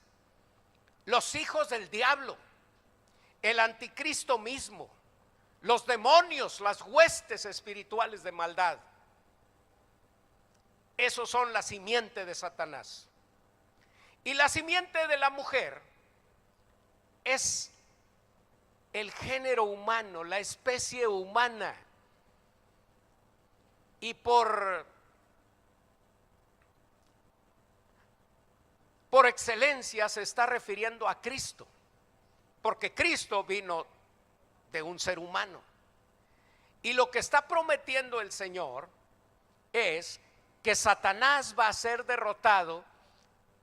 los hijos del diablo, el anticristo mismo, los demonios, las huestes espirituales de maldad. Esos son la simiente de Satanás. Y la simiente de la mujer es el género humano, la especie humana. Y por excelencia se está refiriendo a Cristo, porque Cristo vino de un ser humano. Y lo que está prometiendo el Señor es que Satanás va a ser derrotado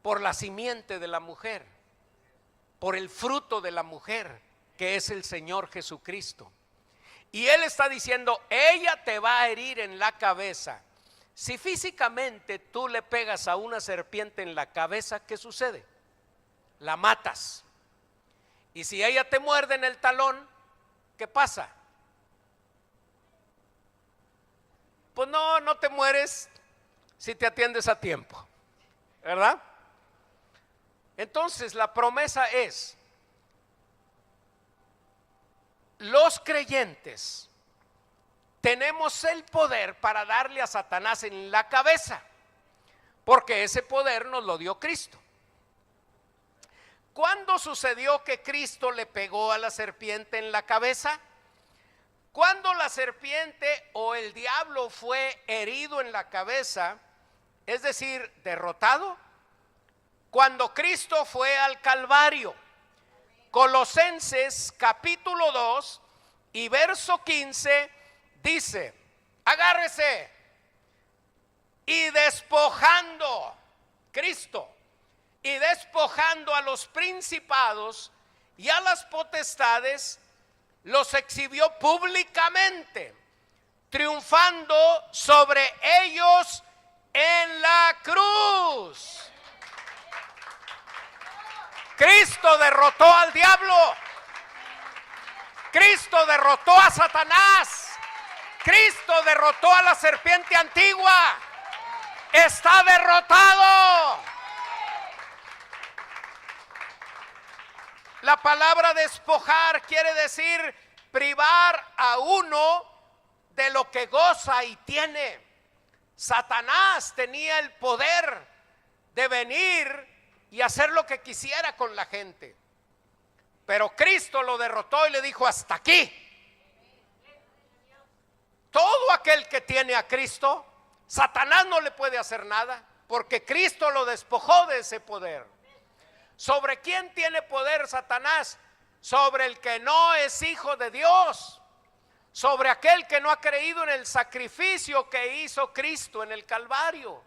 por la simiente de la mujer, por el fruto de la mujer, que es el Señor Jesucristo. Y Él está diciendo: ella te va a herir en la cabeza. Si físicamente tú le pegas a una serpiente en la cabeza, ¿qué sucede? La matas. Y si ella te muerde en el talón, ¿qué pasa? Pues no te mueres si te atiendes a tiempo, ¿verdad? Entonces la promesa es: los creyentes tenemos el poder para darle a Satanás en la cabeza, porque ese poder nos lo dio Cristo. ¿Cuándo sucedió que Cristo le pegó a la serpiente en la cabeza? Cuando la serpiente o el diablo fue herido en la cabeza, es decir, derrotado, cuando Cristo fue al Calvario. Colosenses capítulo 2 y verso 15 dice: agárrese, y despojando Cristo, y despojando a los principados y a las potestades, los exhibió públicamente, triunfando sobre ellos en la cruz. Cristo derrotó al diablo, Cristo derrotó a Satanás, Cristo derrotó a la serpiente antigua. Está derrotado. La palabra despojar quiere decir privar a uno de lo que goza y tiene. Satanás tenía el poder de venir y hacer lo que quisiera con la gente, pero Cristo lo derrotó y le dijo: hasta aquí. Todo aquel que tiene a Cristo, Satanás no le puede hacer nada, porque Cristo lo despojó de ese poder. ¿Sobre quién tiene poder Satanás? Sobre el que no es hijo de Dios, sobre aquel que no ha creído en el sacrificio que hizo Cristo en el Calvario,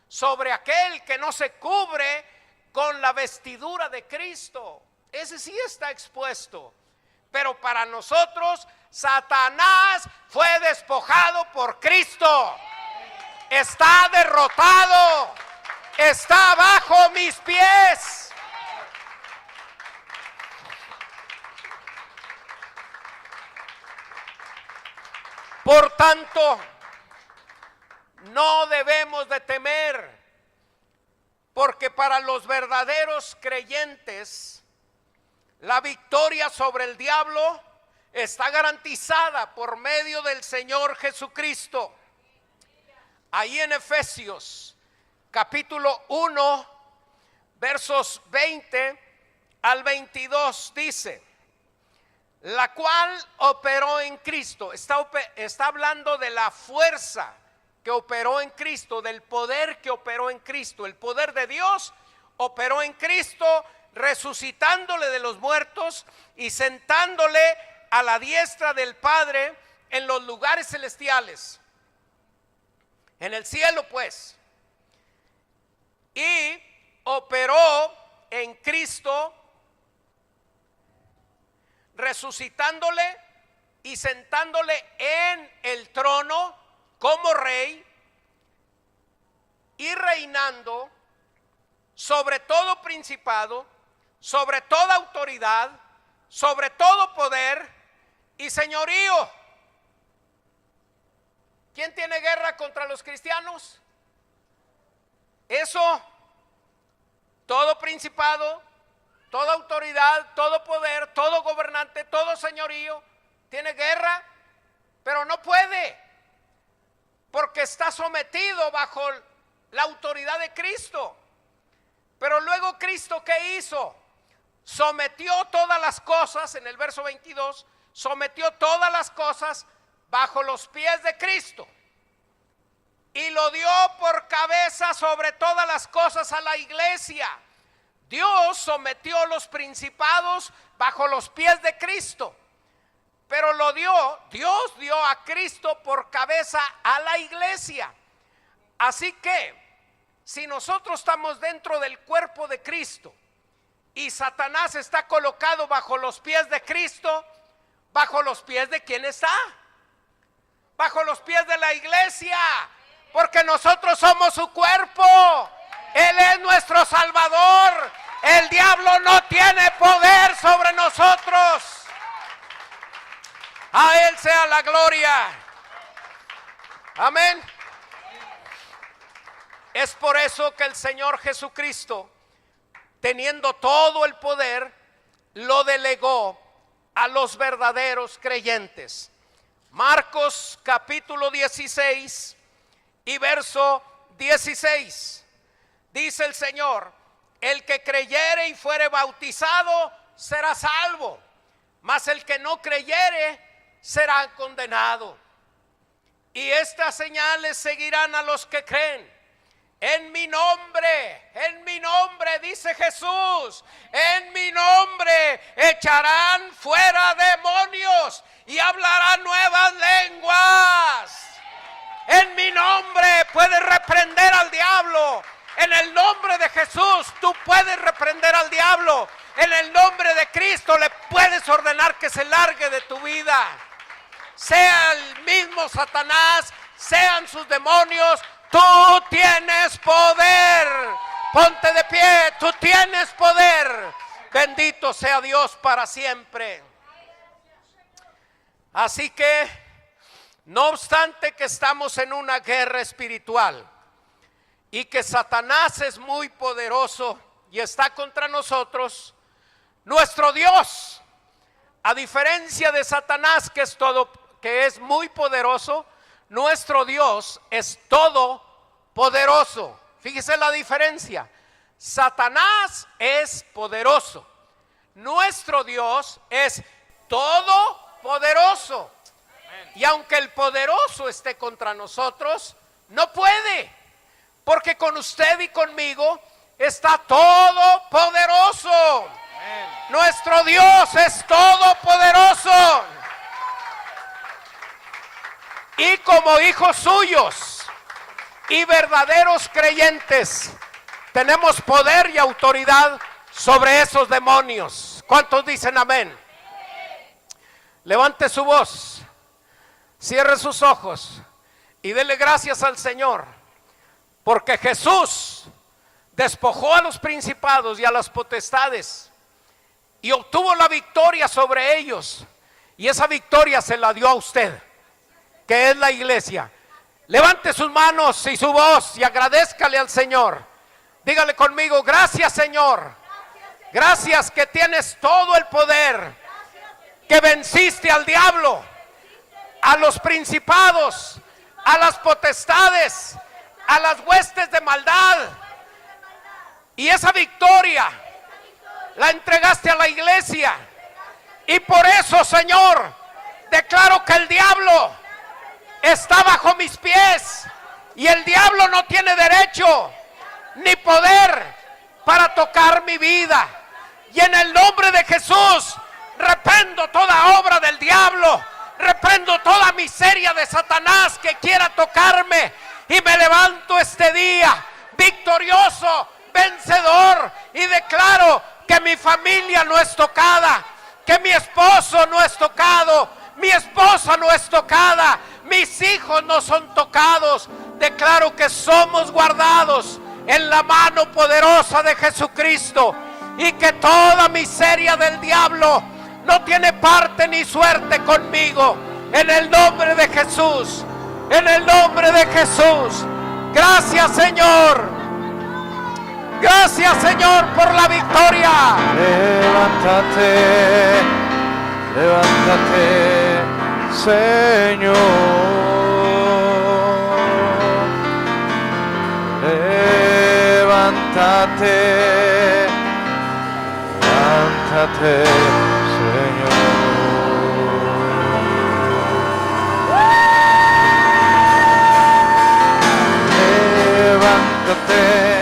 sobre aquel que no se cubre con la vestidura de Cristo. Ese sí está expuesto. Pero para nosotros, Satanás fue despojado por Cristo. Está derrotado. Está bajo mis pies. Por tanto, no debemos de temer, porque para los verdaderos creyentes, la victoria sobre el diablo está garantizada por medio del Señor Jesucristo. Ahí en Efesios capítulo 1, versos 20 al 22 dice: la cual operó en Cristo. Está hablando de la fuerza que operó en Cristo, del poder que operó en Cristo. El poder de Dios operó en Cristo, resucitándole de los muertos y sentándole a la diestra del Padre en los lugares celestiales, en el cielo pues. Y operó en Cristo, resucitándole y sentándole en el trono como rey y reinando sobre todo principado, sobre toda autoridad, sobre todo poder y señorío. ¿Quién tiene guerra contra los cristianos? Eso, todo principado, toda autoridad, todo poder, todo gobernante, todo señorío tiene guerra, pero no puede, porque está sometido bajo la autoridad de Cristo. Pero luego Cristo, ¿qué hizo? Sometió todas las cosas, en el verso 22, sometió todas las cosas bajo los pies de Cristo y lo dio por cabeza sobre todas las cosas a la iglesia. Dios sometió los principados bajo los pies de Cristo, pero Dios dio a Cristo por cabeza a la iglesia. Así que, si nosotros estamos dentro del cuerpo de Cristo y Satanás está colocado bajo los pies de Cristo, ¿bajo los pies de quién está? Bajo los pies de la iglesia, porque nosotros somos su cuerpo. Él es nuestro Salvador. El diablo no tiene poder sobre nosotros. A Él sea la gloria. Amén. Es por eso que el Señor Jesucristo, teniendo todo el poder, lo delegó a los verdaderos creyentes. Marcos capítulo 16 y verso 16. Dice el Señor: el que creyere y fuere bautizado será salvo, mas el que no creyere será condenado. Y estas señales seguirán a los que creen. En mi nombre, dice Jesús, en mi nombre echarán fuera demonios y hablarán nuevas lenguas. En mi nombre puedes reprender al diablo. En el nombre de Jesús tú puedes reprender al diablo. En el nombre de Cristo le puedes ordenar que se largue de tu vida. Sea el mismo Satanás, sean sus demonios, tú tienes poder. Ponte de pie, tú tienes poder. Bendito sea Dios para siempre. Así que, no obstante que estamos en una guerra espiritual y que Satanás es muy poderoso y está contra nosotros, Nuestro Dios, a diferencia de Satanás, que es muy poderoso, nuestro Dios es todopoderoso. Fíjese la diferencia. Satanás es poderoso. Nuestro Dios es todopoderoso. Y aunque el poderoso esté contra nosotros, no puede, porque con usted y conmigo está todopoderoso. Nuestro Dios es todopoderoso. Y como hijos suyos y verdaderos creyentes, tenemos poder y autoridad sobre esos demonios. ¿Cuántos dicen amén? Levante su voz, cierre sus ojos y dele gracias al Señor, porque Jesús despojó a los principados y a las potestades y obtuvo la victoria sobre ellos, y esa victoria se la dio a usted, que es la iglesia. Levante sus manos y su voz y agradézcale al Señor. Dígale conmigo: gracias, Señor. Gracias que tienes todo el poder, que venciste al diablo, a los principados, a las potestades, a las huestes de maldad. Y esa victoria la entregaste a la iglesia. Y por eso, Señor, declaro que el diablo está bajo mis pies, y el diablo no tiene derecho ni poder para tocar mi vida. Y en el nombre de Jesús reprendo toda obra del diablo, reprendo toda miseria de Satanás que quiera tocarme, y me levanto este día victorioso, vencedor, y declaro que mi familia no es tocada, que mi esposo no es tocado, mi esposa no es tocada, mis hijos no son tocados. Declaro que somos guardados en la mano poderosa de Jesucristo, y que toda miseria del diablo no tiene parte ni suerte conmigo. En el nombre de Jesús, en el nombre de Jesús. Gracias, Señor. Gracias, Señor, por la victoria. Levántate, levántate, Señor. Levántate, levántate, Señor. Levántate,